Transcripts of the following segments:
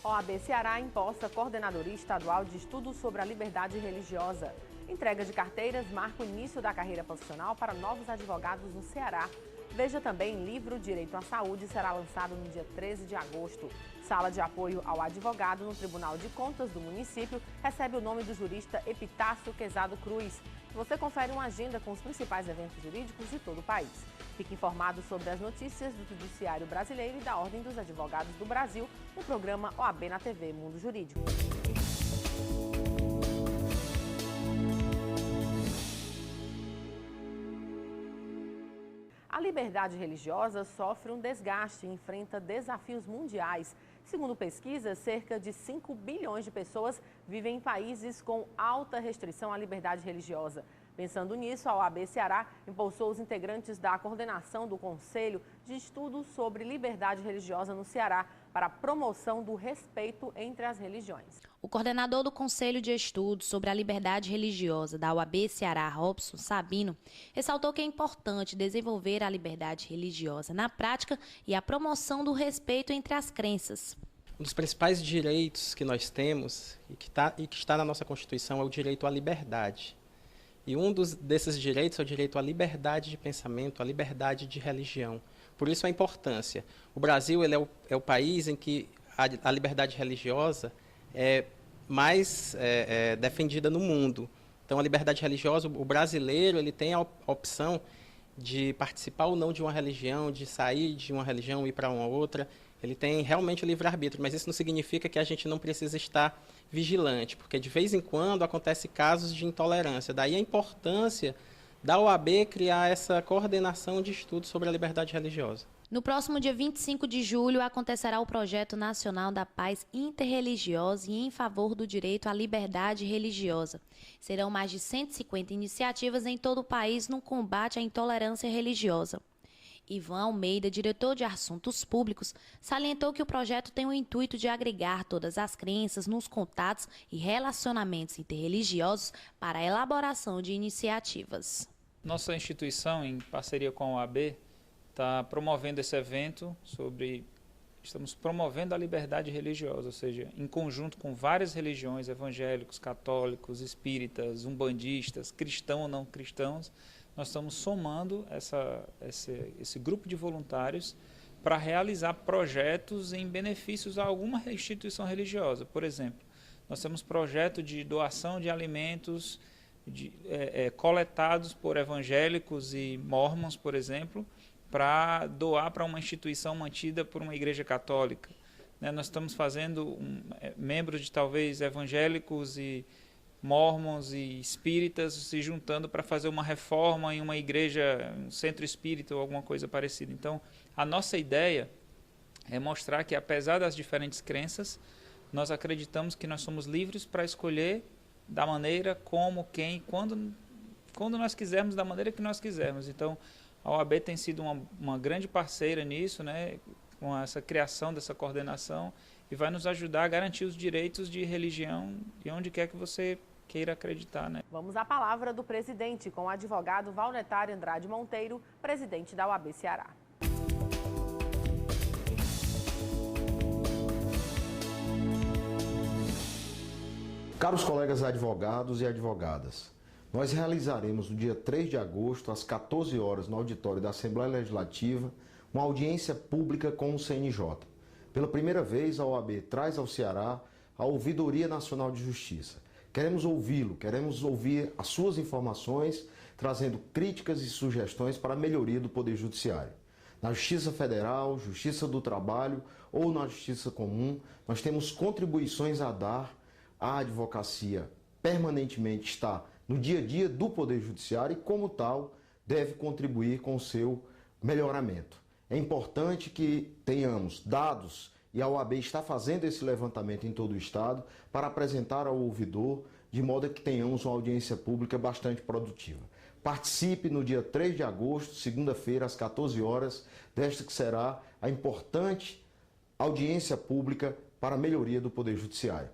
OAB Ceará imposta Coordenadoria Estadual de Estudos sobre a Liberdade Religiosa. Entrega de carteiras marca o início da carreira profissional para novos advogados no Ceará. Veja também livro Direito à Saúde, será lançado no dia 13 de agosto. Sala de apoio ao advogado no Tribunal de Contas do município recebe o nome do jurista Epitácio Quezado Cruz. Você confere uma agenda com os principais eventos jurídicos de todo o país. Fique informado sobre as notícias do Judiciário Brasileiro e da Ordem dos Advogados do Brasil no programa OAB na TV Mundo Jurídico. A liberdade religiosa sofre um desgaste e enfrenta desafios mundiais. Segundo pesquisas, cerca de 5 bilhões de pessoas vivem em países com alta restrição à liberdade religiosa. Pensando nisso, a OAB Ceará impulsou os integrantes da coordenação do Conselho de Estudos sobre Liberdade Religiosa no Ceará para a promoção do respeito entre as religiões. O coordenador do Conselho de Estudos sobre a Liberdade Religiosa da OAB Ceará, Robson Sabino, ressaltou que é importante desenvolver a liberdade religiosa na prática e a promoção do respeito entre as crenças. Um dos principais direitos que nós temos e que está na nossa Constituição é o direito à liberdade. E desses direitos é o direito à liberdade de pensamento, à liberdade de religião. Por isso a importância. O Brasil ele é o país em que a liberdade religiosa é mais defendida no mundo. Então a liberdade religiosa, o brasileiro ele tem a opção de participar ou não de uma religião, de sair de uma religião e ir para uma outra. Ele tem realmente o livre-arbítrio, mas isso não significa que a gente não precisa estar vigilante, porque de vez em quando acontecem casos de intolerância. Daí a importância da OAB criar essa coordenação de estudos sobre a liberdade religiosa. No próximo dia 25 de julho acontecerá o Projeto Nacional da Paz Interreligiosa e em favor do direito à liberdade religiosa. Serão mais de 150 iniciativas em todo o país no combate à intolerância religiosa. Ivan Almeida, diretor de Assuntos Públicos, salientou que o projeto tem o intuito de agregar todas as crenças nos contatos e relacionamentos interreligiosos para a elaboração de iniciativas. Nossa instituição, em parceria com a OAB, está promovendo esse evento estamos promovendo a liberdade religiosa, ou seja, em conjunto com várias religiões, evangélicos, católicos, espíritas, umbandistas, cristãos ou não cristãos, nós estamos somando esse grupo de voluntários para realizar projetos em benefícios a alguma instituição religiosa. Por exemplo, nós temos projeto de doação de alimentos coletados por evangélicos e mormons, por exemplo, para doar para uma instituição mantida por uma igreja católica. Nós estamos fazendo membros de talvez evangélicos e mormons e espíritas se juntando para fazer uma reforma em uma igreja, um centro espírita ou alguma coisa parecida. Então, a nossa ideia é mostrar que, apesar das diferentes crenças, nós acreditamos que nós somos livres para escolher da maneira, como, quem, quando nós quisermos, da maneira que nós quisermos. Então, a OAB tem sido uma grande parceira nisso, né, com essa criação dessa coordenação, e vai nos ajudar a garantir os direitos de religião de onde quer que você queira acreditar, né? Vamos à palavra do presidente com o advogado Valnetário Andrade Monteiro, presidente da OAB Ceará. Caros colegas advogados e advogadas, nós realizaremos no dia 3 de agosto, às 14 horas, no auditório da Assembleia Legislativa, uma audiência pública com o CNJ. Pela primeira vez, a OAB traz ao Ceará a Ouvidoria Nacional de Justiça. Queremos ouvi-lo, queremos ouvir as suas informações, trazendo críticas e sugestões para a melhoria do Poder Judiciário. Na Justiça Federal, Justiça do Trabalho ou na Justiça Comum, nós temos contribuições a dar. A advocacia permanentemente está no dia a dia do Poder Judiciário e, como tal, deve contribuir com o seu melhoramento. É importante que tenhamos dados, e a OAB está fazendo esse levantamento em todo o Estado, para apresentar ao ouvidor, de modo que tenhamos uma audiência pública bastante produtiva. Participe no dia 3 de agosto, segunda-feira, às 14 horas, desta que será a importante audiência pública para a melhoria do Poder Judiciário.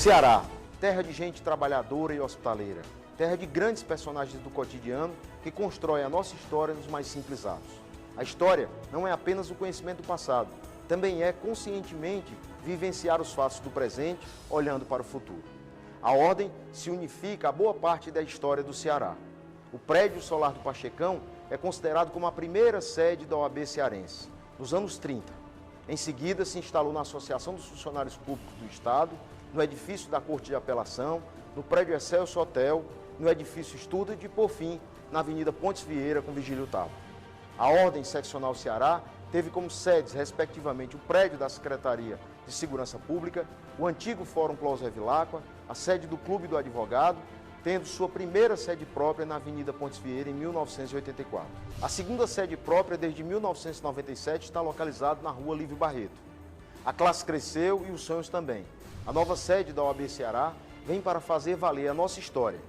Ceará, terra de gente trabalhadora e hospitaleira, terra de grandes personagens do cotidiano que constroem a nossa história nos mais simples atos. A história não é apenas o conhecimento do passado, também é conscientemente vivenciar os fatos do presente, olhando para o futuro. A ordem se unifica a boa parte da história do Ceará. O prédio solar do Pachecão é considerado como a primeira sede da OAB cearense, nos anos 30. Em seguida, se instalou na Associação dos Funcionários Públicos do Estado, no edifício da Corte de Apelação, no prédio Excelso Hotel, no edifício Estúdio e, por fim, na Avenida Pontes Vieira, com Vigílio Távora. A Ordem Seccional Ceará teve como sedes, respectivamente, o prédio da Secretaria de Segurança Pública, o antigo Fórum Clausé Vilacqua, a sede do Clube do Advogado, tendo sua primeira sede própria na Avenida Pontes Vieira, em 1984. A segunda sede própria, desde 1997, está localizada na Rua Lívio Barreto. A classe cresceu e os sonhos também. A nova sede da OAB Ceará vem para fazer valer a nossa história.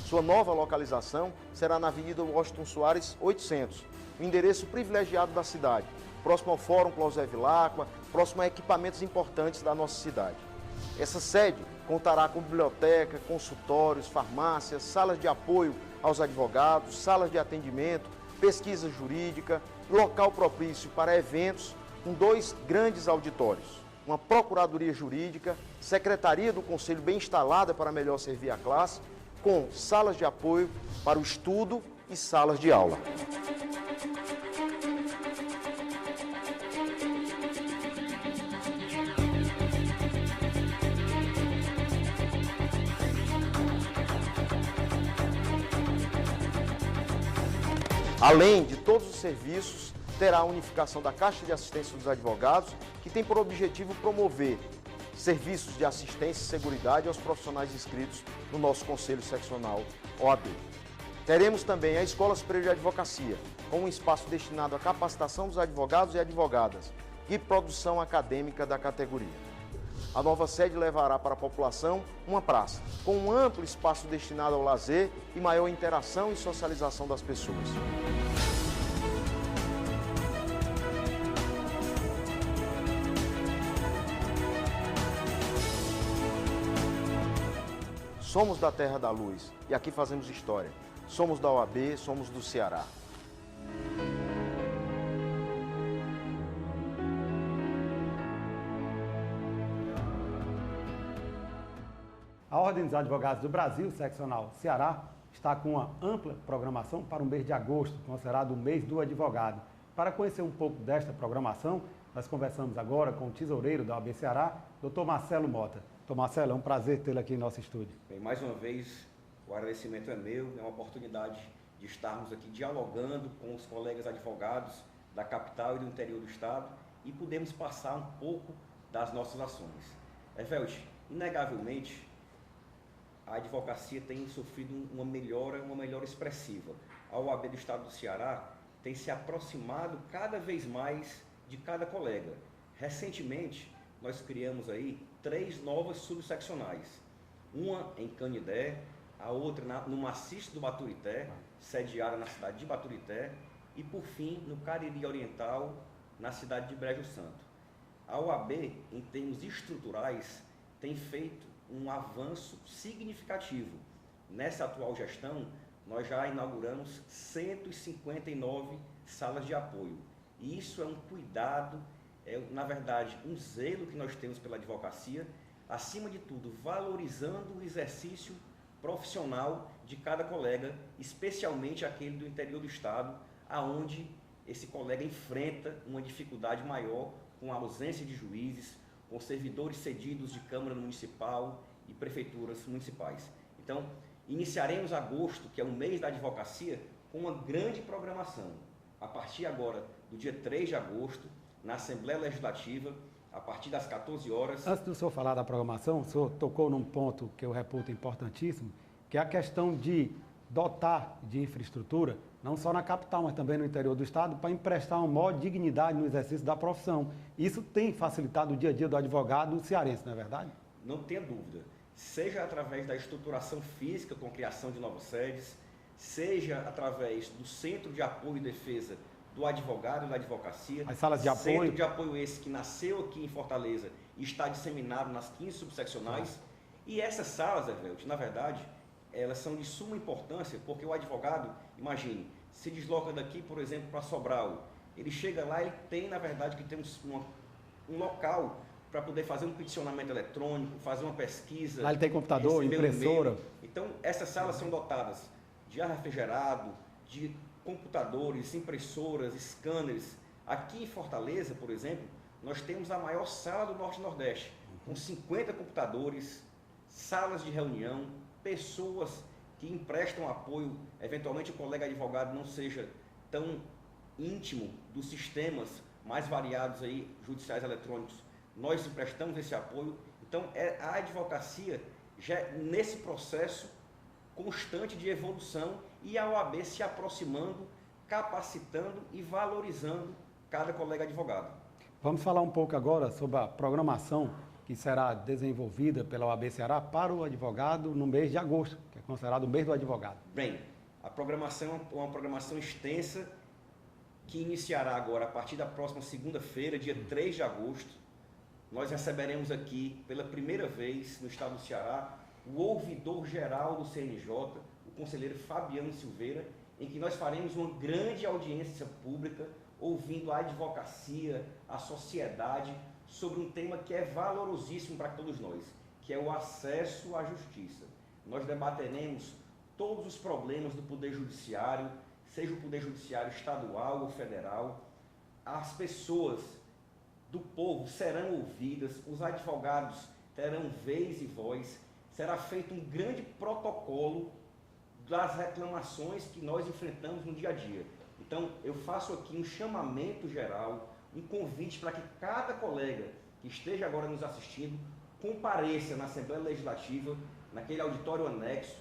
Sua nova localização será na Avenida Washington Soares, 800, o endereço privilegiado da cidade, próximo ao Fórum Clausé Vilacqua, próximo a equipamentos importantes da nossa cidade. Essa sede contará com biblioteca, consultórios, farmácias, salas de apoio aos advogados, salas de atendimento, pesquisa jurídica, local propício para eventos, com 2 grandes auditórios, uma procuradoria jurídica, secretaria do Conselho bem instalada para melhor servir a classe, com salas de apoio para o estudo e salas de aula. Além de todos os serviços, terá a unificação da Caixa de Assistência dos Advogados, que tem por objetivo promover serviços de assistência e seguridade aos profissionais inscritos no nosso Conselho Seccional OAB. Teremos também a Escola Superior de Advocacia, com um espaço destinado à capacitação dos advogados e advogadas e produção acadêmica da categoria. A nova sede levará para a população uma praça, com um amplo espaço destinado ao lazer e maior interação e socialização das pessoas. Somos da Terra da Luz e aqui fazemos história. Somos da OAB, somos do Ceará. A Ordem dos Advogados do Brasil, seccional Ceará, está com uma ampla programação para o mês de agosto, considerado o mês do advogado. Para conhecer um pouco desta programação, nós conversamos agora com o tesoureiro da OAB Ceará, Dr. Marcelo Mota. Dr. Marcelo, é um prazer tê-lo aqui em nosso estúdio. Bem, mais uma vez, o agradecimento é meu, é uma oportunidade de estarmos aqui dialogando com os colegas advogados da capital e do interior do estado e podemos passar um pouco das nossas ações. Evelde, inegavelmente, a advocacia tem sofrido uma melhora expressiva. A OAB do Estado do Ceará tem se aproximado cada vez mais de cada colega. Recentemente, nós criamos aí 3 novas subseccionais. Uma em Canidé, a outra no Maciço do Baturité, sediada na cidade de Baturité, e por fim, no Cariri Oriental, na cidade de Brejo Santo. A OAB, em termos estruturais, tem feito um avanço significativo. Nessa atual gestão, nós já inauguramos 159 salas de apoio. E isso é um cuidado, na verdade, um zelo que nós temos pela advocacia, acima de tudo, valorizando o exercício profissional de cada colega, especialmente aquele do interior do estado, aonde esse colega enfrenta uma dificuldade maior com a ausência de juízes, com servidores cedidos de Câmara Municipal e prefeituras municipais. Então, iniciaremos agosto, que é o mês da advocacia, com uma grande programação. A partir agora do dia 3 de agosto, na Assembleia Legislativa, a partir das 14 horas... Antes do senhor falar da programação, o senhor tocou num ponto que eu reputo importantíssimo, que é a questão de dotar de infraestrutura, não só na capital, mas também no interior do estado, para emprestar uma maior dignidade no exercício da profissão. Isso tem facilitado o dia a dia do advogado cearense, não é verdade? Não tenha dúvida. Seja através da estruturação física, com a criação de novas sedes, seja através do Centro de Apoio e Defesa do Advogado e da Advocacia. As salas de apoio. Centro de apoio esse que nasceu aqui em Fortaleza e está disseminado nas 15 subseccionais. E essas salas, Evelio, na verdade, elas são de suma importância, porque o advogado, imagine, se desloca daqui, por exemplo, para Sobral, ele chega lá, ele tem, na verdade, que ter um local para poder fazer um peticionamento eletrônico, fazer uma pesquisa. Lá ele tem computador, impressora. Então, essas salas são dotadas de ar refrigerado, de computadores, impressoras, scanners. Aqui em Fortaleza, por exemplo, nós temos a maior sala do Norte e Nordeste, com 50 computadores, salas de reunião, pessoas que emprestam apoio. Eventualmente o colega advogado não seja tão íntimo dos sistemas mais variados aí, judiciais eletrônicos. Nós emprestamos esse apoio. Então, a advocacia já nesse processo constante de evolução e a OAB se aproximando, capacitando e valorizando cada colega advogado. Vamos falar um pouco agora sobre a programação que será desenvolvida pela OAB Ceará para o advogado no mês de agosto, que é considerado o mês do advogado. Bem, a programação é uma programação extensa que iniciará agora a partir da próxima segunda-feira, dia 3 de agosto. Nós receberemos aqui, pela primeira vez no estado do Ceará, o ouvidor-geral do CNJ, o conselheiro Fabiano Silveira, em que nós faremos uma grande audiência pública, ouvindo a advocacia, a sociedade, sobre um tema que é valorosíssimo para todos nós, que é o acesso à justiça. Nós debateremos todos os problemas do Poder Judiciário, seja o Poder Judiciário estadual ou federal. As pessoas do povo serão ouvidas, os advogados terão vez e voz, será feito um grande protocolo das reclamações que nós enfrentamos no dia a dia. Então, eu faço aqui um chamamento geral, um convite para que cada colega que esteja agora nos assistindo compareça na Assembleia Legislativa, naquele auditório anexo.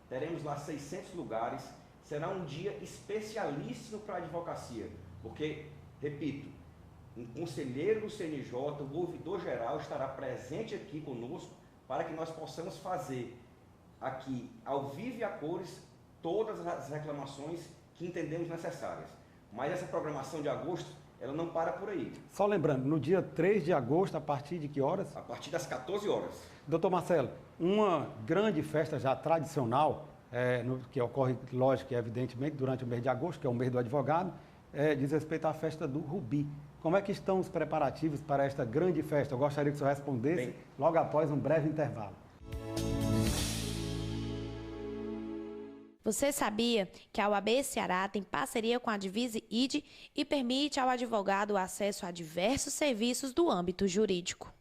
Teremos lá 600 lugares. Será um dia especialíssimo para a advocacia, porque, repito, um conselheiro do CNJ, o ouvidor-geral, estará presente aqui conosco para que nós possamos fazer aqui, ao vivo e a cores, todas as reclamações que entendemos necessárias. Mas essa programação de agosto, ela não para por aí. Só lembrando, no dia 3 de agosto, a partir de que horas? A partir das 14 horas. Doutor Marcelo, uma grande festa já tradicional, que ocorre, lógico e evidentemente, durante o mês de agosto, que é o mês do advogado, diz respeito à festa do Rubi. Como é que estão os preparativos para esta grande festa? Eu gostaria que o senhor respondesse logo após um breve intervalo. Você sabia que a OAB Ceará tem parceria com a Divise ID e permite ao advogado o acesso a diversos serviços do âmbito jurídico?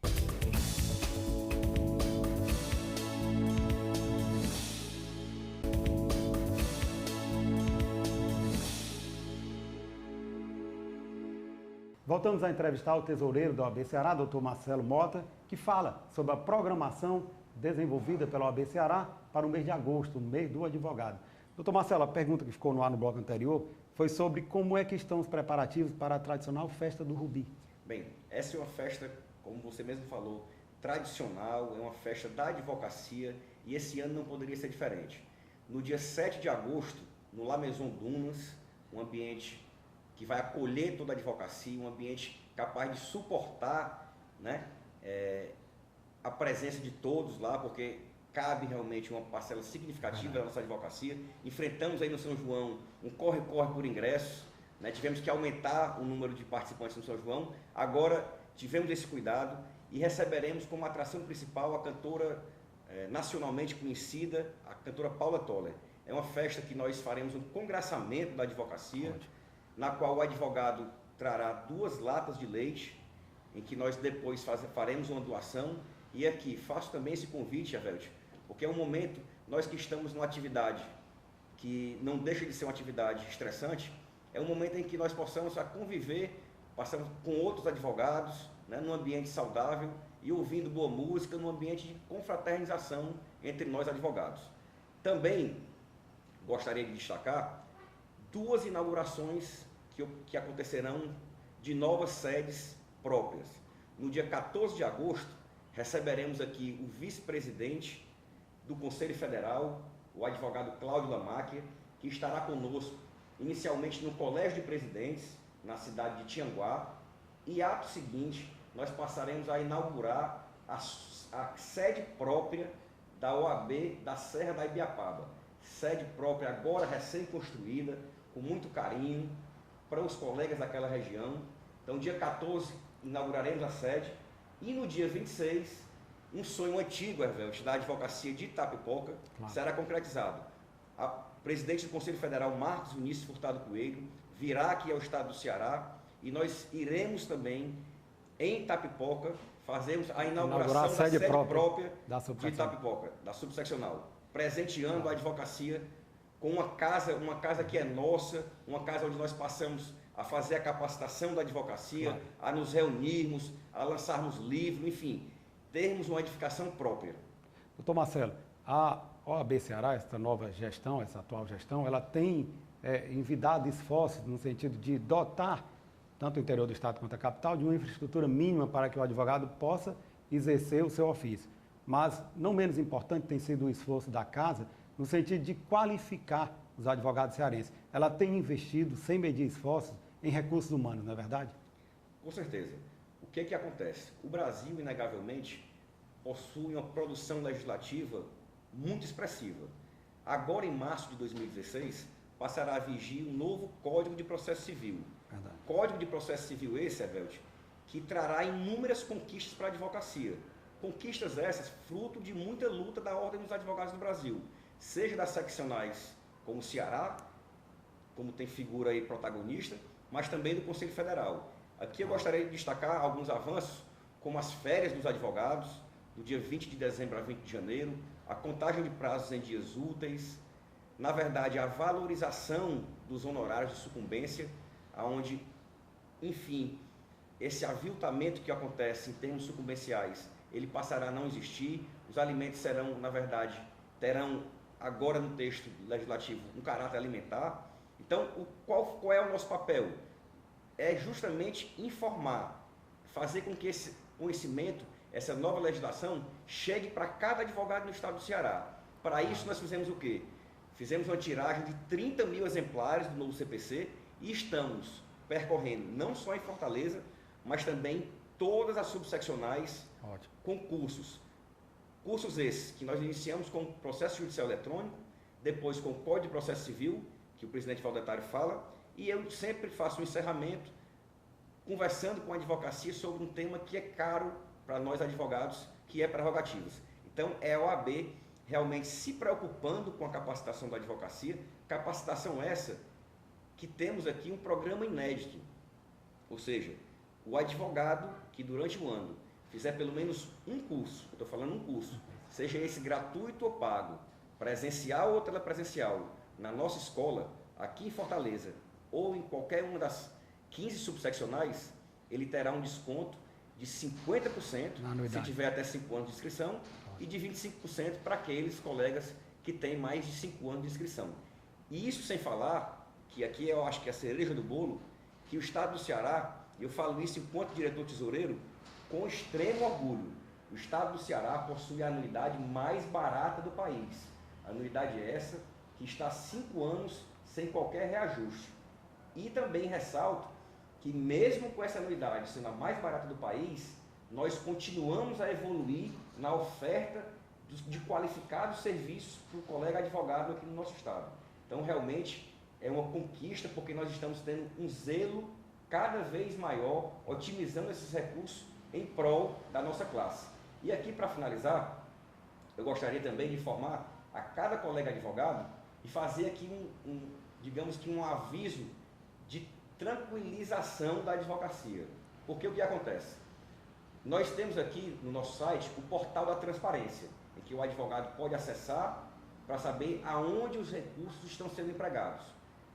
Voltamos a entrevistar o tesoureiro da OAB Ceará, doutor Marcelo Mota, que fala sobre a programação desenvolvida pela OAB Ceará para o mês de agosto, o mês do advogado. Doutor Marcelo, a pergunta que ficou no ar no bloco anterior foi sobre como é que estão os preparativos para a tradicional festa do Rubi. Bem, essa é uma festa, como você mesmo falou, tradicional, é uma festa da advocacia e esse ano não poderia ser diferente. No dia 7 de agosto, no La Maison Dunas, um ambiente que vai acolher toda a advocacia, um ambiente capaz de suportar, né, a presença de todos lá, porque cabe realmente uma parcela significativa da nossa advocacia. Enfrentamos aí no São João um corre-corre por ingressos, né? Tivemos que aumentar o número de participantes no São João. Agora tivemos esse cuidado e receberemos como atração principal a cantora nacionalmente conhecida, a cantora Paula Toller. É uma festa que nós faremos um congraçamento da advocacia, na qual o advogado trará 2 latas de leite, em que nós depois faremos uma doação. E aqui faço também esse convite, Avelti, porque é um momento, nós que estamos numa atividade que não deixa de ser uma atividade estressante, é um momento em que nós possamos conviver, passamos com outros advogados, né, num ambiente saudável e ouvindo boa música, num ambiente de confraternização entre nós advogados. Também gostaria de destacar 2 inaugurações que acontecerão de novas sedes próprias. No dia 14 de agosto, receberemos aqui o vice-presidente do Conselho Federal, o advogado Cláudio Lamáquia, que estará conosco inicialmente no Colégio de Presidentes, na cidade de Tianguá, e ato seguinte nós passaremos a inaugurar a sede própria da OAB da Serra da Ibiapaba. Sede própria, agora recém-construída, com muito carinho, para os colegas daquela região. Então, dia 14, inauguraremos a sede. E no dia 26, um sonho antigo, Hervelt, da advocacia de Itapipoca, será concretizado. O presidente do Conselho Federal, Marcos Vinícius Furtado Coelho, virá aqui ao estado do Ceará e nós iremos também, em Itapipoca, fazermos a inauguração da sede própria de Itapipoca, da subseccional, presenteando a advocacia com uma casa que é nossa, uma casa onde nós passamos a fazer a capacitação da advocacia, a nos reunirmos, a lançarmos livros, enfim, termos uma edificação própria. Doutor Marcelo, a OAB Ceará, essa nova gestão, essa atual gestão, ela tem envidado esforços no sentido de dotar tanto o interior do estado quanto a capital de uma infraestrutura mínima para que o advogado possa exercer o seu ofício. Mas, não menos importante, tem sido o esforço da Casa no sentido de qualificar os advogados cearenses. Ela tem investido, sem medir esforços, em recursos humanos, não é verdade? Com certeza. O que é que acontece? O Brasil, inegavelmente, possui uma produção legislativa muito expressiva. Agora, em março de 2016, passará a vigir um novo Código de Processo Civil. Verdade. Código de Processo Civil esse, Hervelt, que trará inúmeras conquistas para a advocacia. Conquistas essas fruto de muita luta da Ordem dos Advogados do Brasil, seja das seccionais como o Ceará, como tem figura aí protagonista, mas também do Conselho Federal. Aqui eu gostaria de destacar alguns avanços, como as férias dos advogados, do dia 20 de dezembro a 20 de janeiro, a contagem de prazos em dias úteis, na verdade, a valorização dos honorários de sucumbência, onde, enfim, esse aviltamento que acontece em termos sucumbenciais, ele passará a não existir, os alimentos serão, na verdade, terão agora no texto legislativo um caráter alimentar. Então, qual é o nosso papel? É justamente informar, fazer com que esse conhecimento, essa nova legislação, chegue para cada advogado no estado do Ceará. Para isso, nós fizemos o quê? Fizemos uma tiragem de 30 mil exemplares do novo CPC e estamos percorrendo, não só em Fortaleza, mas também todas as subseccionais. Ótimo. Com cursos. Cursos esses que nós iniciamos com o processo judicial eletrônico, depois com o Código de Processo Civil, que o presidente Valdetário fala, e eu sempre faço um encerramento conversando com a advocacia sobre um tema que é caro para nós advogados, que é prerrogativas. Então, é a OAB realmente se preocupando com a capacitação da advocacia, capacitação essa que temos aqui um programa inédito, ou seja, o advogado que durante o ano fizer pelo menos um curso, eu estou falando um curso, seja esse gratuito ou pago, presencial ou telepresencial, na nossa escola, aqui em Fortaleza, ou em qualquer uma das 15 subseccionais, ele terá um desconto de 50%, se tiver até 5 anos de inscrição, e de 25% para aqueles colegas que têm mais de 5 anos de inscrição. E isso sem falar, que aqui eu acho que é a cereja do bolo, que o estado do Ceará, e eu falo isso enquanto diretor tesoureiro, com extremo orgulho, o estado do Ceará possui a anuidade mais barata do país. A anuidade é essa que está há 5 anos sem qualquer reajuste. E também ressalto que mesmo com essa anuidade sendo a mais barata do país, nós continuamos a evoluir na oferta de qualificados serviços para o colega advogado aqui no nosso estado. Então, realmente, é uma conquista porque nós estamos tendo um zelo cada vez maior, otimizando esses recursos em prol da nossa classe. E aqui, para finalizar, eu gostaria também de informar a cada colega advogado e fazer aqui digamos que um aviso de tranquilização da advocacia. Porque o que acontece? Nós temos aqui no nosso site o portal da transparência, em que o advogado pode acessar para saber aonde os recursos estão sendo empregados.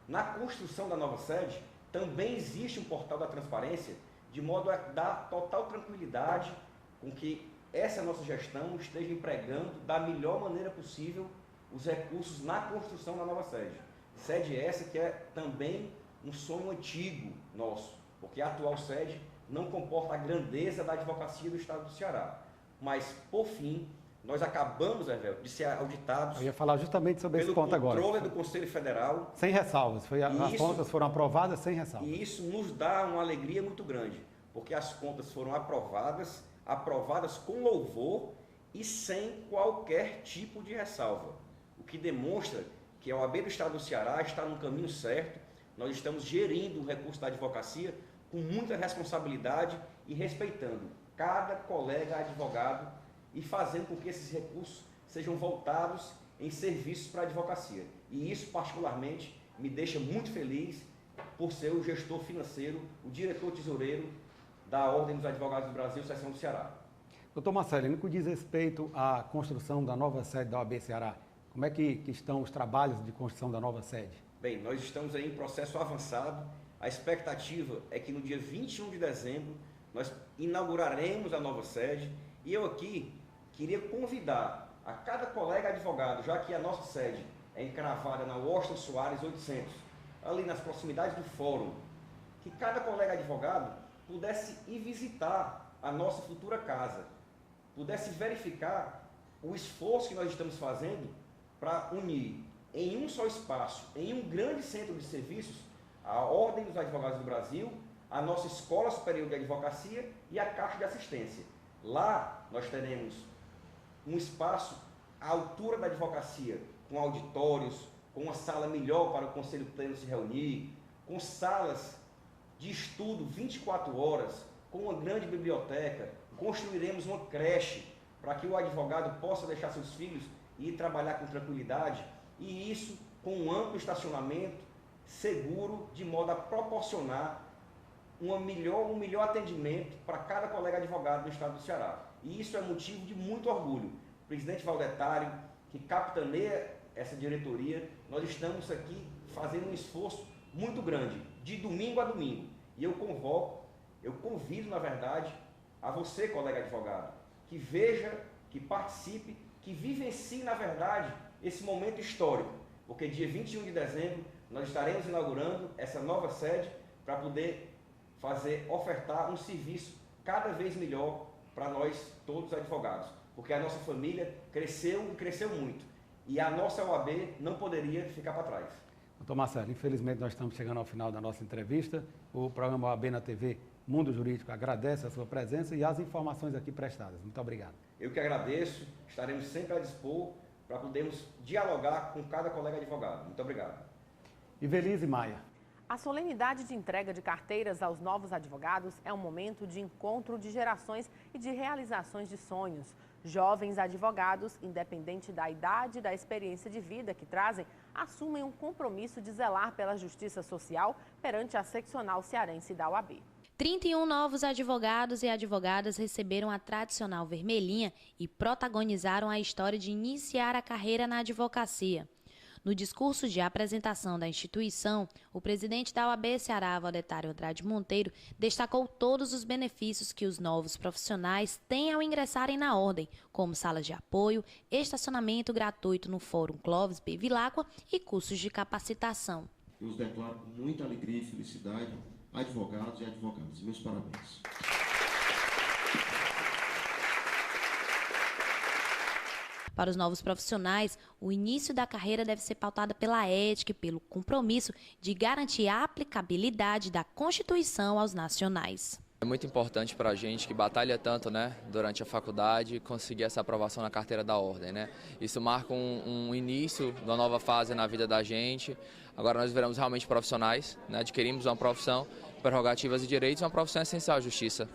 Na construção da nova sede, também existe um portal da transparência, de modo a dar total tranquilidade com que essa nossa gestão esteja empregando da melhor maneira possível os recursos na construção da nova sede. Sede essa que é também um sonho antigo nosso, porque a atual sede não comporta a grandeza da advocacia do estado do Ceará. Mas, por fim, nós acabamos, Hervelt, de ser auditados. Eu ia falar justamente sobre esse ponto agora. Pelo controle do Conselho Federal. Sem ressalvas. As contas foram aprovadas sem ressalvas. E isso nos dá uma alegria muito grande, porque as contas foram aprovadas com louvor e sem qualquer tipo de ressalva, o que demonstra que a OAB do Estado do Ceará está no caminho certo. Nós estamos gerindo o recurso da advocacia com muita responsabilidade e respeitando cada colega advogado e fazendo com que esses recursos sejam voltados em serviços para a advocacia. E isso, particularmente, me deixa muito feliz por ser o gestor financeiro, o diretor tesoureiro da Ordem dos Advogados do Brasil, Seção do Ceará. Doutor Marcelo, no que diz respeito à construção da nova sede da OAB Ceará, como é que estão os trabalhos de construção da nova sede? Bem, nós estamos aí em processo avançado. A expectativa é que no dia 21 de dezembro nós inauguraremos a nova sede. E eu aqui queria convidar a cada colega advogado, já que a nossa sede é encravada na Washington Soares 800, ali nas proximidades do fórum, que cada colega advogado pudesse ir visitar a nossa futura casa, pudesse verificar o esforço que nós estamos fazendo para unir em um só espaço, em um grande centro de serviços, a Ordem dos Advogados do Brasil, a nossa Escola Superior de Advocacia e a Caixa de Assistência. Lá nós teremos um espaço à altura da advocacia, com auditórios, com uma sala melhor para o Conselho Pleno se reunir, com salas de estudo 24 horas, com uma grande biblioteca. Construiremos uma creche para que o advogado possa deixar seus filhos e ir trabalhar com tranquilidade, e isso com um amplo estacionamento seguro, de modo a proporcionar um melhor atendimento para cada colega advogado do Estado do Ceará. E isso é motivo de muito orgulho. O presidente Valdetário, que capitaneia essa diretoria, nós estamos aqui fazendo um esforço muito grande, de domingo a domingo. E eu convido, na verdade, a você, colega advogado, que veja, que participe, que vivencie, na verdade, esse momento histórico. Porque dia 21 de dezembro nós estaremos inaugurando essa nova sede para poder ofertar um serviço cada vez melhor para nós todos advogados. Porque a nossa família cresceu e cresceu muito. E a nossa OAB não poderia ficar para trás. Doutor Marcelo, infelizmente nós estamos chegando ao final da nossa entrevista. O programa OAB na TV Mundo Jurídico agradece a sua presença e as informações aqui prestadas. Muito obrigado. Eu que agradeço, estaremos sempre a dispor para podermos dialogar com cada colega advogado. Muito obrigado. Ivelise Maia. A solenidade de entrega de carteiras aos novos advogados é um momento de encontro de gerações e de realizações de sonhos. Jovens advogados, independente da idade e da experiência de vida que trazem, assumem um compromisso de zelar pela justiça social perante a seccional cearense da OAB. 31 novos advogados e advogadas receberam a tradicional vermelhinha e protagonizaram a história de iniciar a carreira na advocacia. No discurso de apresentação da instituição, o presidente da OAB Ceará, Valdetário Andrade Monteiro, destacou todos os benefícios que os novos profissionais têm ao ingressarem na ordem, como salas de apoio, estacionamento gratuito no Fórum Clóvis B. Vilacqua e cursos de capacitação. Eu os declaro com muita alegria e felicidade, advogados e advogadas. Meus parabéns. Para os novos profissionais, o início da carreira deve ser pautado pela ética e pelo compromisso de garantir a aplicabilidade da Constituição aos nacionais. É muito importante para a gente que batalha tanto, durante a faculdade, conseguir essa aprovação na carteira da ordem, Isso marca um início de uma nova fase na vida da gente. Agora nós viramos realmente profissionais, adquirimos uma profissão, prerrogativas e direitos, uma profissão essencial à justiça.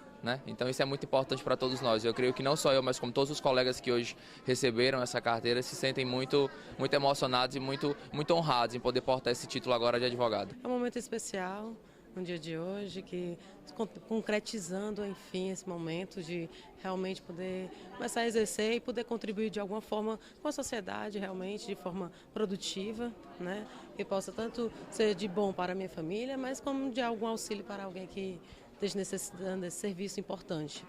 Então isso é muito importante para todos nós. Eu creio que não só eu, mas como todos os colegas que hoje receberam essa carteira se sentem muito emocionados e muito honrados em poder portar esse título agora de advogado. É um momento especial no dia de hoje, que concretizando, enfim, esse momento de realmente poder começar a exercer e poder contribuir de alguma forma com a sociedade, realmente, de forma produtiva, que possa tanto ser de bom para a minha família, mas como de algum auxílio para alguém que esteja necessitando desse serviço importante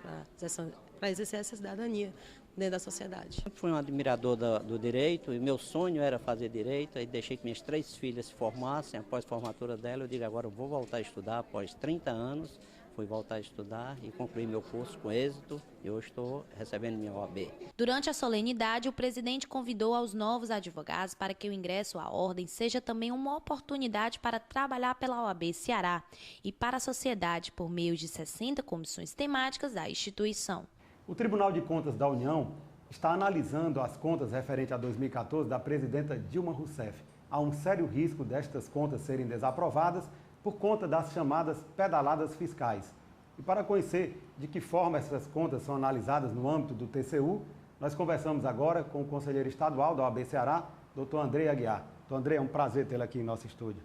para exercer essa cidadania dentro da sociedade. Eu fui um admirador do direito e meu sonho era fazer direito, aí deixei que minhas 3 filhas se formassem. Após a formatura dela, eu digo, agora eu vou voltar a estudar. Após 30 anos, fui voltar a estudar e concluí meu curso com êxito e hoje estou recebendo minha OAB. Durante a solenidade, o presidente convidou aos novos advogados para que o ingresso à ordem seja também uma oportunidade para trabalhar pela OAB Ceará e para a sociedade por meio de 60 comissões temáticas da instituição. O Tribunal de Contas da União está analisando as contas referentes a 2014 da presidenta Dilma Rousseff. Há um sério risco destas contas serem desaprovadas por conta das chamadas pedaladas fiscais. E para conhecer de que forma essas contas são analisadas no âmbito do TCU, nós conversamos agora com o conselheiro estadual da OAB Ceará, Dr. Andrei Aguiar. Dr. Andrei, é um prazer tê-lo aqui em nosso estúdio.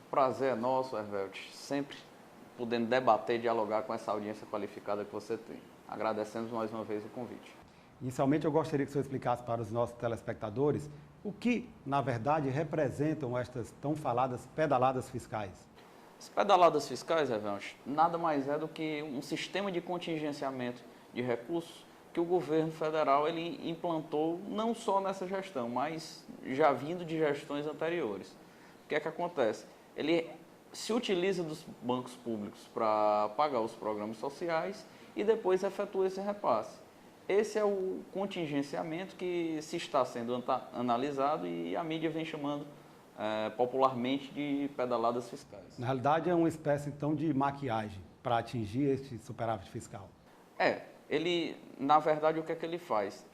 O prazer é nosso, Hervelt, sempre podendo debater e dialogar com essa audiência qualificada que você tem. Agradecemos mais uma vez o convite. Inicialmente, eu gostaria que o senhor explicasse para os nossos telespectadores o que, na verdade, representam estas tão faladas pedaladas fiscais. As pedaladas fiscais, Hervelt, nada mais é do que um sistema de contingenciamento de recursos que o governo federal ele implantou não só nessa gestão, mas já vindo de gestões anteriores. O que é que acontece? Ele se utiliza dos bancos públicos para pagar os programas sociais e depois efetua esse repasse. Esse é o contingenciamento que se está sendo analisado e a mídia vem chamando popularmente de pedaladas fiscais. Na realidade, é uma espécie, então, de maquiagem para atingir este superávit fiscal. Ele, na verdade, o que é que ele faz?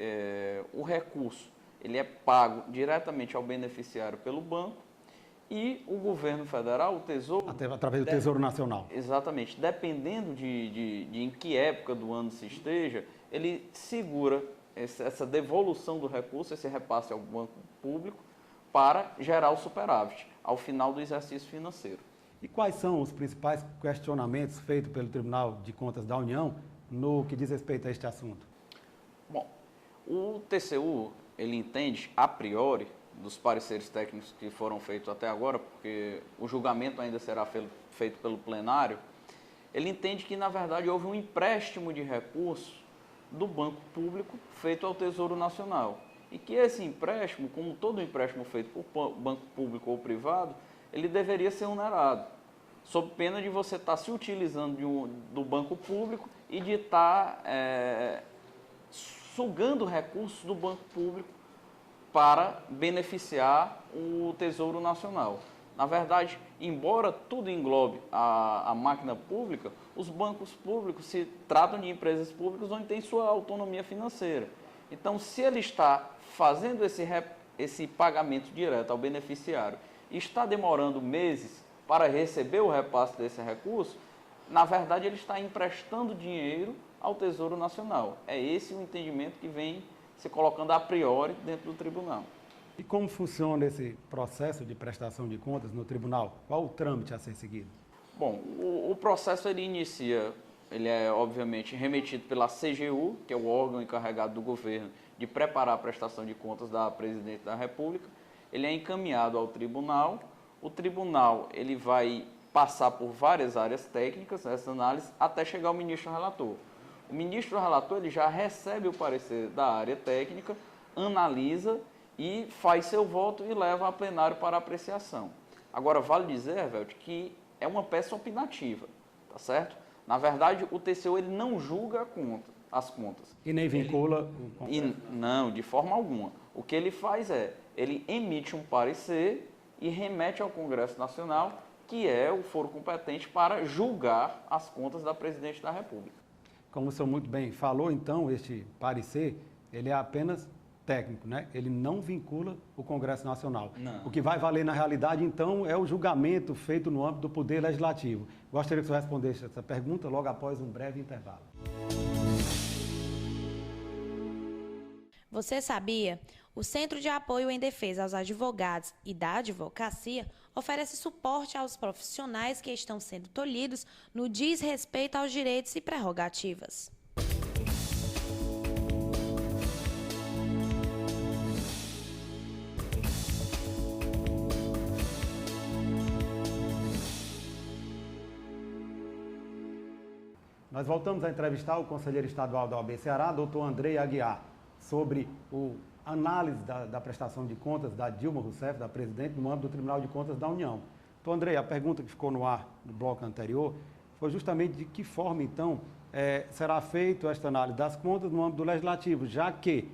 O recurso ele é pago diretamente ao beneficiário pelo banco e o governo federal, o Tesouro... Através do Tesouro Nacional. Exatamente. Dependendo de em que época do ano se esteja, ele segura essa devolução do recurso, esse repasse ao banco público, para gerar o superávit ao final do exercício financeiro. E quais são os principais questionamentos feitos pelo Tribunal de Contas da União no que diz respeito a este assunto? Bom, o TCU, ele entende, a priori, dos pareceres técnicos que foram feitos até agora, porque o julgamento ainda será feito pelo plenário, ele entende que, na verdade, houve um empréstimo de recursos do Banco Público feito ao Tesouro Nacional. E que esse empréstimo, como todo empréstimo feito por banco público ou privado, ele deveria ser onerado, sob pena de você estar se utilizando do banco público e de estar sugando recursos do banco público para beneficiar o Tesouro Nacional. Na verdade, embora tudo englobe a máquina pública, os bancos públicos se tratam de empresas públicas onde tem sua autonomia financeira. Então, se ele está fazendo esse pagamento direto ao beneficiário e está demorando meses para receber o repasse desse recurso, na verdade ele está emprestando dinheiro ao Tesouro Nacional. É esse o entendimento que vem se colocando a priori dentro do tribunal. E como funciona esse processo de prestação de contas no tribunal? Qual o trâmite a ser seguido? Bom, o processo ele é obviamente remetido pela CGU, que é o órgão encarregado do governo de preparar a prestação de contas da Presidente da República. Ele é encaminhado ao tribunal. O tribunal ele vai passar por várias áreas técnicas nessa análise até chegar ao ministro relator. O ministro relator ele já recebe o parecer da área técnica, analisa e faz seu voto e leva a plenário para apreciação. Agora, vale dizer, Hervelt, que é uma peça opinativa, tá certo? Na verdade, o TCU ele não julga as contas. E nem vincula? Não, de forma alguma. O que ele faz ele emite um parecer e remete ao Congresso Nacional, que é o foro competente para julgar as contas da Presidente da República. Como o senhor muito bem falou, então, este parecer, ele é apenas técnico, né? Ele não vincula o Congresso Nacional. Não. O que vai valer, na realidade, então, é o julgamento feito no âmbito do Poder Legislativo. Gostaria que o senhor respondesse essa pergunta logo após um breve intervalo. Você sabia? O Centro de Apoio em Defesa aos Advogados e da Advocacia oferece suporte aos profissionais que estão sendo tolhidos no diz respeito aos direitos e prerrogativas. Nós voltamos a entrevistar o conselheiro estadual da OAB Ceará, doutor Andrei Aguiar, sobre a análise da prestação de contas da Dilma Rousseff, da presidente, no âmbito do Tribunal de Contas da União. Então, Andrei, a pergunta que ficou no ar no bloco anterior foi justamente de que forma, então, será feita esta análise das contas no âmbito do Legislativo, já que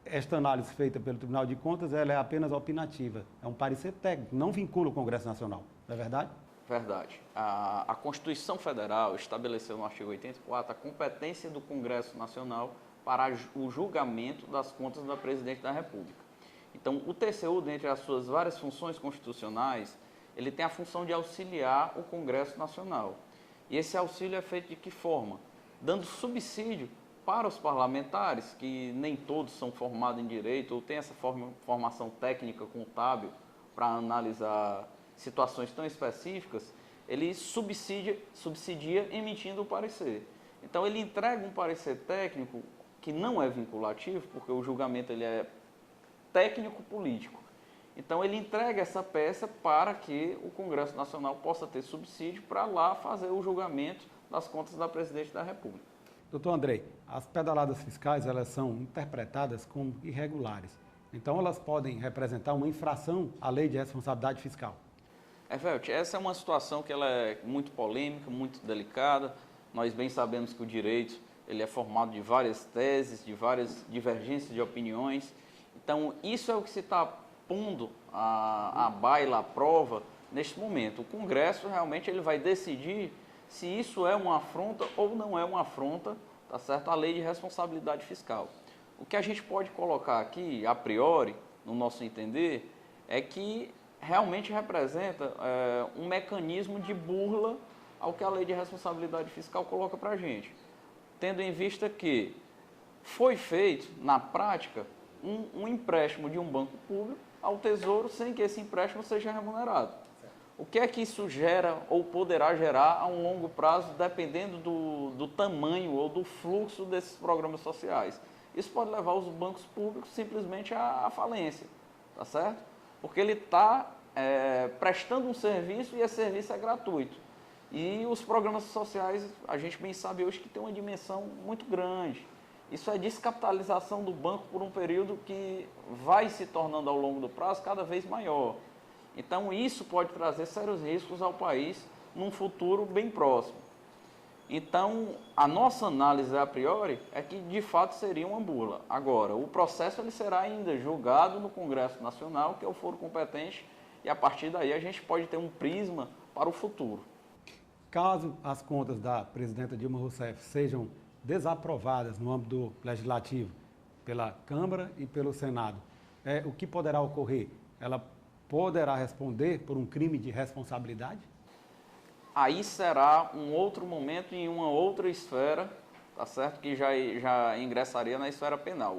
esta análise feita pelo Tribunal de Contas ela é apenas opinativa, é um parecer técnico, não vincula o Congresso Nacional, não é verdade? Verdade. A Constituição Federal estabeleceu no artigo 84 a competência do Congresso Nacional para o julgamento das contas da Presidente da República. Então, o TCU, dentre as suas várias funções constitucionais, ele tem a função de auxiliar o Congresso Nacional. E esse auxílio é feito de que forma? Dando subsídio para os parlamentares, que nem todos são formados em direito ou têm essa formação técnica contábil para analisar situações tão específicas, ele subsidia emitindo o parecer. Então, ele entrega um parecer técnico que não é vinculativo, porque o julgamento ele é técnico-político. Então, ele entrega essa peça para que o Congresso Nacional possa ter subsídio para lá fazer o julgamento das contas da Presidente da República. Doutor Andrei, as pedaladas fiscais elas são interpretadas como irregulares. Então, elas podem representar uma infração à lei de responsabilidade fiscal. Velt, essa é uma situação que ela é muito polêmica, muito delicada. Nós bem sabemos que o direito ele é formado de várias teses, de várias divergências de opiniões. Então, isso é o que se está pondo à baila, à prova, neste momento. O Congresso realmente ele vai decidir se isso é uma afronta ou não é uma afronta, tá certo? À lei de responsabilidade fiscal. O que a gente pode colocar aqui, a priori, no nosso entender, é que realmente representa um mecanismo de burla ao que a lei de responsabilidade fiscal coloca para a gente. Tendo em vista que foi feito, na prática, um empréstimo de um banco público ao Tesouro sem que esse empréstimo seja remunerado. O que é que isso gera ou poderá gerar a um longo prazo, dependendo do tamanho ou do fluxo desses programas sociais? Isso pode levar os bancos públicos simplesmente à falência, tá certo? Porque ele está prestando um serviço e esse serviço é gratuito. E os programas sociais, a gente bem sabe hoje que tem uma dimensão muito grande. Isso é descapitalização do banco por um período que vai se tornando ao longo do prazo cada vez maior. Então, isso pode trazer sérios riscos ao país num futuro bem próximo. Então, a nossa análise a priori é que, de fato, seria uma burla. Agora, o processo ele será ainda julgado no Congresso Nacional, que é o foro competente, e a partir daí a gente pode ter um prisma para o futuro. Caso as contas da presidenta Dilma Rousseff sejam desaprovadas no âmbito legislativo pela Câmara e pelo Senado, o que poderá ocorrer? Ela poderá responder por um crime de responsabilidade? Aí será um outro momento em uma outra esfera, tá certo? Que já ingressaria na esfera penal.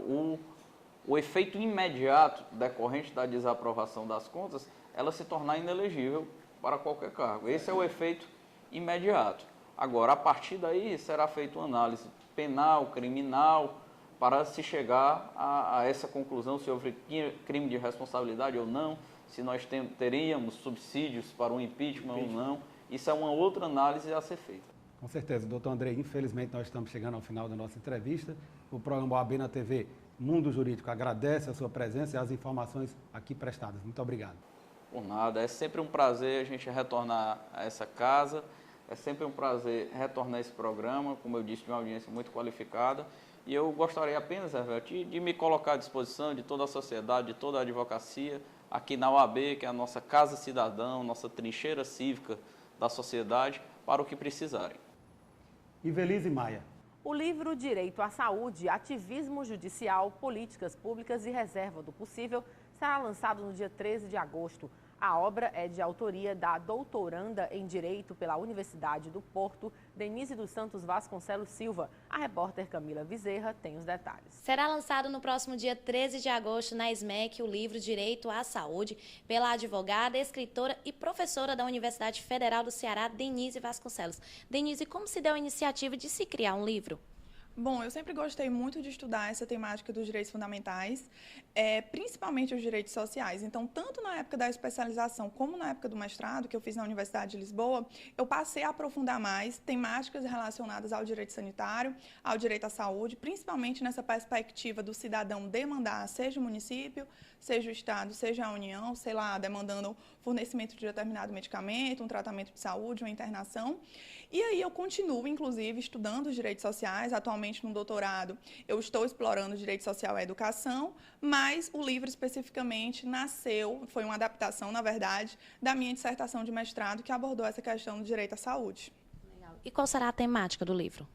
O efeito imediato decorrente da desaprovação das contas, ela se tornar inelegível para qualquer cargo. Esse é o efeito imediato. Agora, a partir daí, será feita uma análise penal, criminal, para se chegar a essa conclusão, se houve crime de responsabilidade ou não, se nós teríamos subsídios para um impeachment ou não. Isso é uma outra análise a ser feita. Com certeza, doutor Andrei, infelizmente nós estamos chegando ao final da nossa entrevista. O programa OAB na TV Mundo Jurídico agradece a sua presença e as informações aqui prestadas. Muito obrigado. Por nada, é sempre um prazer a gente retornar a essa casa, é sempre um prazer retornar a esse programa, como eu disse, de uma audiência muito qualificada. E eu gostaria apenas, Hervelt, de me colocar à disposição de toda a sociedade, de toda a advocacia, aqui na OAB, que é a nossa casa cidadã, nossa trincheira cívica da sociedade, para o que precisarem. Ivelise Maia. O livro Direito à Saúde, Ativismo Judicial, Políticas Públicas e Reserva do Possível será lançado no dia 13 de agosto. A obra é de autoria da doutoranda em Direito pela Universidade do Porto, Denise dos Santos Vasconcelos Silva. A repórter Camila Bezerra tem os detalhes. Será lançado no próximo dia 13 de agosto na SMEC o livro Direito à Saúde pela advogada, escritora e professora da Universidade Federal do Ceará, Denise Vasconcelos. Denise, como se deu a iniciativa de se criar um livro? Bom, eu sempre gostei muito de estudar essa temática dos direitos fundamentais, principalmente os direitos sociais. Então, tanto na época da especialização como na época do mestrado, que eu fiz na Universidade de Lisboa, eu passei a aprofundar mais temáticas relacionadas ao direito sanitário, ao direito à saúde, principalmente nessa perspectiva do cidadão demandar, seja o município, seja o Estado, seja a União, sei lá, demandando fornecimento de determinado medicamento, um tratamento de saúde, uma internação. E aí eu continuo, inclusive, estudando os direitos sociais. Atualmente, no doutorado, eu estou explorando o direito social e a educação, mas o livro especificamente nasceu, foi uma adaptação, na verdade, da minha dissertação de mestrado que abordou essa questão do direito à saúde. Legal. E qual será a temática do livro?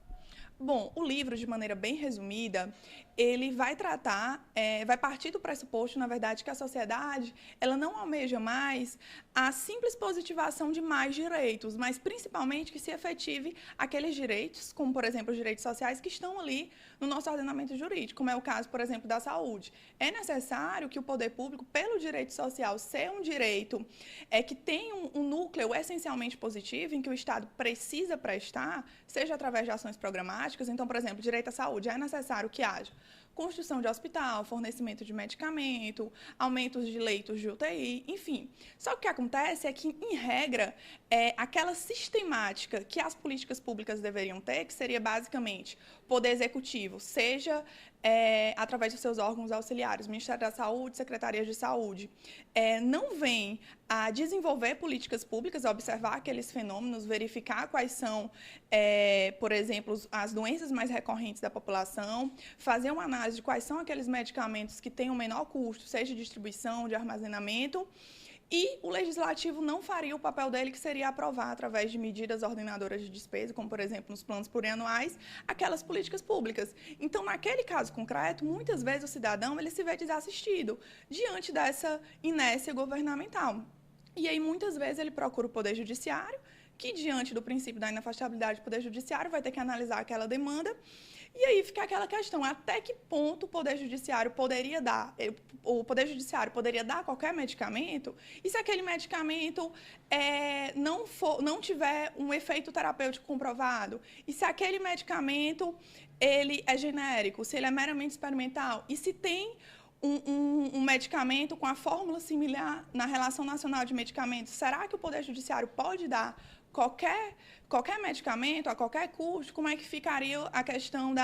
Bom, o livro, de maneira bem resumida, ele vai tratar, vai partir do pressuposto, na verdade, que a sociedade ela não almeja mais a simples positivação de mais direitos, mas principalmente que se efetive aqueles direitos, como, por exemplo, os direitos sociais que estão ali no nosso ordenamento jurídico, como é o caso, por exemplo, da saúde. É necessário que o poder público, pelo direito social ser um direito que tem um núcleo essencialmente positivo, em que o Estado precisa prestar, seja através de ações programáticas. Então, por exemplo, direito à saúde, é necessário que haja construção de hospital, fornecimento de medicamento, aumentos de leitos de UTI, enfim. Só que o que acontece é que, em regra, aquela sistemática que as políticas públicas deveriam ter, que seria basicamente poder executivo, seja através dos seus órgãos auxiliares, Ministério da Saúde, Secretarias de Saúde, não vem a desenvolver políticas públicas, a observar aqueles fenômenos, verificar quais são, por exemplo, as doenças mais recorrentes da população, fazer uma análise de quais são aqueles medicamentos que têm o menor custo, seja de distribuição, de armazenamento, e o legislativo não faria o papel dele, que seria aprovar, através de medidas ordenadoras de despesa, como, por exemplo, nos planos plurianuais, aquelas políticas públicas. Então, naquele caso concreto, muitas vezes o cidadão ele se vê desassistido diante dessa inércia governamental. E aí, muitas vezes, ele procura o Poder Judiciário, que, diante do princípio da inafastabilidade do Poder Judiciário, vai ter que analisar aquela demanda. E aí fica aquela questão, até que ponto o Poder Judiciário poderia dar qualquer medicamento, e se aquele medicamento não tiver um efeito terapêutico comprovado, e se aquele medicamento ele é genérico, se ele é meramente experimental, e se tem um medicamento com a fórmula similar na Relação Nacional de Medicamentos, será que o Poder Judiciário pode dar qualquer medicamento, a qualquer custo? Como é que ficaria a questão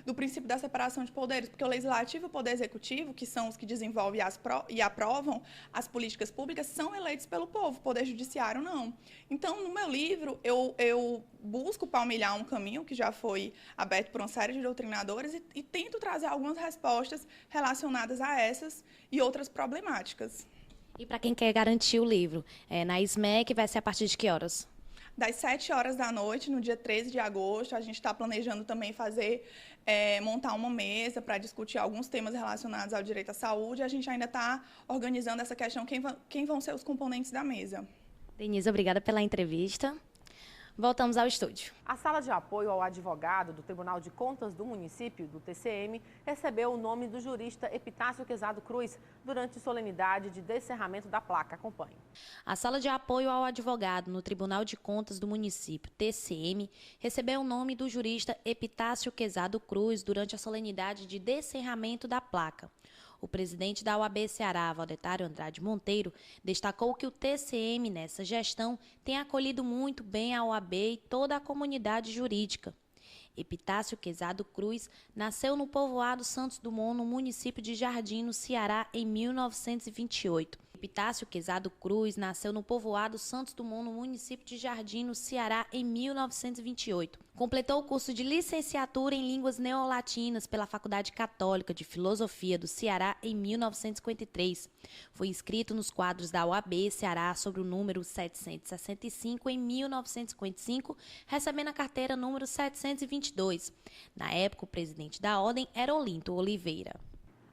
do princípio da separação de poderes? Porque o Legislativo e o Poder Executivo, que são os que desenvolvem e aprovam as políticas públicas, são eleitos pelo povo, o Poder Judiciário não. Então, no meu livro, eu busco palmilhar um caminho que já foi aberto por uma série de doutrinadores e tento trazer algumas respostas relacionadas a essas e outras problemáticas. E para quem quer garantir o livro, na SMEC vai ser a partir de que horas? Das 7 horas da noite, no dia 13 de agosto, a gente está planejando também montar uma mesa para discutir alguns temas relacionados ao direito à saúde. A gente ainda está organizando essa questão, quem vão ser os componentes da mesa. Denise, obrigada pela entrevista. Voltamos ao estúdio. A Sala de Apoio ao Advogado do Tribunal de Contas do Município, do TCM, recebeu o nome do jurista Epitácio Quezado Cruz durante solenidade de descerramento da placa. Acompanhe. A Sala de Apoio ao Advogado no Tribunal de Contas do Município, TCM, recebeu o nome do jurista Epitácio Quezado Cruz durante a solenidade de descerramento da placa. O presidente da OAB Ceará, Valdetário Andrade Monteiro, destacou que o TCM, nessa gestão, tem acolhido muito bem a OAB e toda a comunidade jurídica. Epitácio Quezado Cruz nasceu no povoado Santos Dumont, no município de Jardim, no Ceará, em 1928. Epitácio Quezado Cruz nasceu no povoado Santos Dumont, no município de Jardim, no Ceará, em 1928. Completou o curso de licenciatura em Línguas Neolatinas pela Faculdade Católica de Filosofia do Ceará em 1953. Foi inscrito nos quadros da OAB Ceará sobre o número 765 em 1955, recebendo a carteira número 722. Na época, o presidente da ordem era Olinto Oliveira.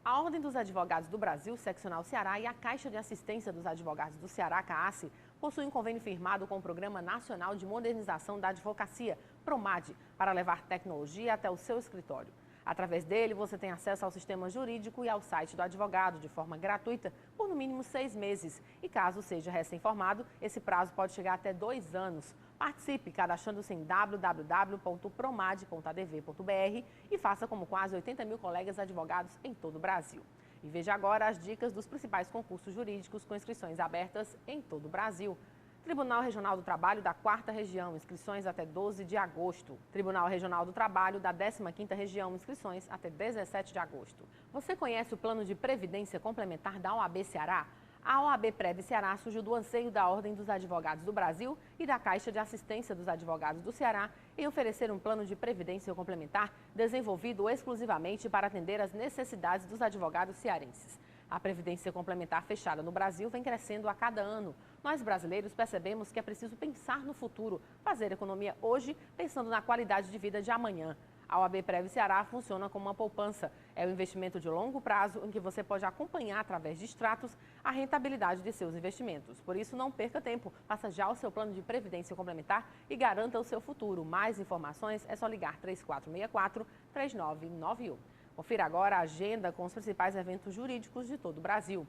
A Ordem dos Advogados do Brasil, Seccional Ceará, e a Caixa de Assistência dos Advogados do Ceará, CAASSE, possuem um convênio firmado com o Programa Nacional de Modernização da Advocacia, PROMAD, para levar tecnologia até o seu escritório. Através dele, você tem acesso ao sistema jurídico e ao site do advogado de forma gratuita por no mínimo 6 meses. E caso seja recém-formado, esse prazo pode chegar até 2 anos. Participe cadastrando-se em www.promad.adv.br e faça como quase 80 mil colegas advogados em todo o Brasil. E veja agora as dicas dos principais concursos jurídicos com inscrições abertas em todo o Brasil. Tribunal Regional do Trabalho da 4ª Região, inscrições até 12 de agosto. Tribunal Regional do Trabalho da 15ª Região, inscrições até 17 de agosto. Você conhece o plano de previdência complementar da OAB Ceará? A OAB Prev Ceará surgiu do anseio da Ordem dos Advogados do Brasil e da Caixa de Assistência dos Advogados do Ceará em oferecer um plano de previdência complementar desenvolvido exclusivamente para atender às necessidades dos advogados cearenses. A previdência complementar fechada no Brasil vem crescendo a cada ano. Nós, brasileiros, percebemos que é preciso pensar no futuro, fazer economia hoje, pensando na qualidade de vida de amanhã. A OAB Prev Ceará funciona como uma poupança. É um investimento de longo prazo em que você pode acompanhar através de extratos a rentabilidade de seus investimentos. Por isso, não perca tempo. Faça já o seu plano de previdência complementar e garanta o seu futuro. Mais informações é só ligar 3464-3991. Confira agora a agenda com os principais eventos jurídicos de todo o Brasil.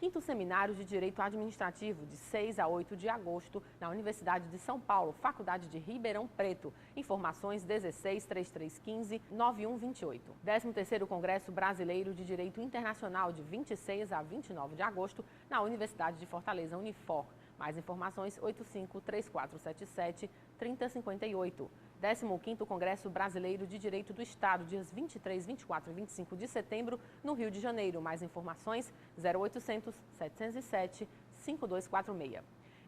5º Seminário de Direito Administrativo, de 6 a 8 de agosto, na Universidade de São Paulo, Faculdade de Ribeirão Preto. Informações 16-3315-9128. 13º Congresso Brasileiro de Direito Internacional, de 26 a 29 de agosto, na Universidade de Fortaleza, Unifor. Mais informações 85-3477-3058. 15º Congresso Brasileiro de Direito do Estado, dias 23, 24 e 25 de setembro, no Rio de Janeiro. Mais informações 0800-707-5246.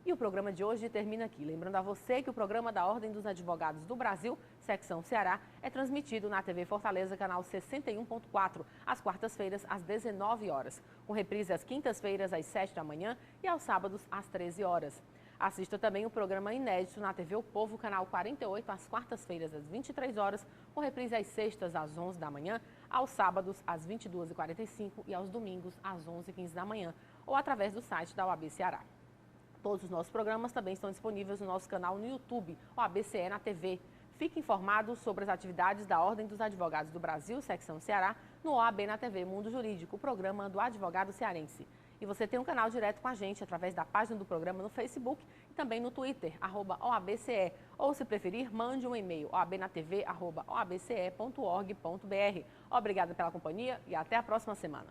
E o programa de hoje termina aqui. Lembrando a você que o programa da Ordem dos Advogados do Brasil, Secção Ceará, é transmitido na TV Fortaleza, canal 61.4, às quartas-feiras, às 19 horas. Com reprise às quintas-feiras, às 7 da manhã e aos sábados, às 13 horas. Assista também o programa inédito na TV O Povo, canal 48, às quartas-feiras, às 23 horas, com reprise às sextas, às 11 da manhã, aos sábados, às 22h45 e aos domingos, às 11h15 da manhã, ou através do site da OAB Ceará. Todos os nossos programas também estão disponíveis no nosso canal no YouTube, OABCE na TV. Fique informado sobre as atividades da Ordem dos Advogados do Brasil, Secção Ceará, no OAB na TV Mundo Jurídico, o programa do advogado cearense. E você tem um canal direto com a gente através da página do programa no Facebook e também no Twitter, @OABCE. Ou, se preferir, mande um e-mail, oabnatv@oabce.org.br. Obrigada pela companhia e até a próxima semana.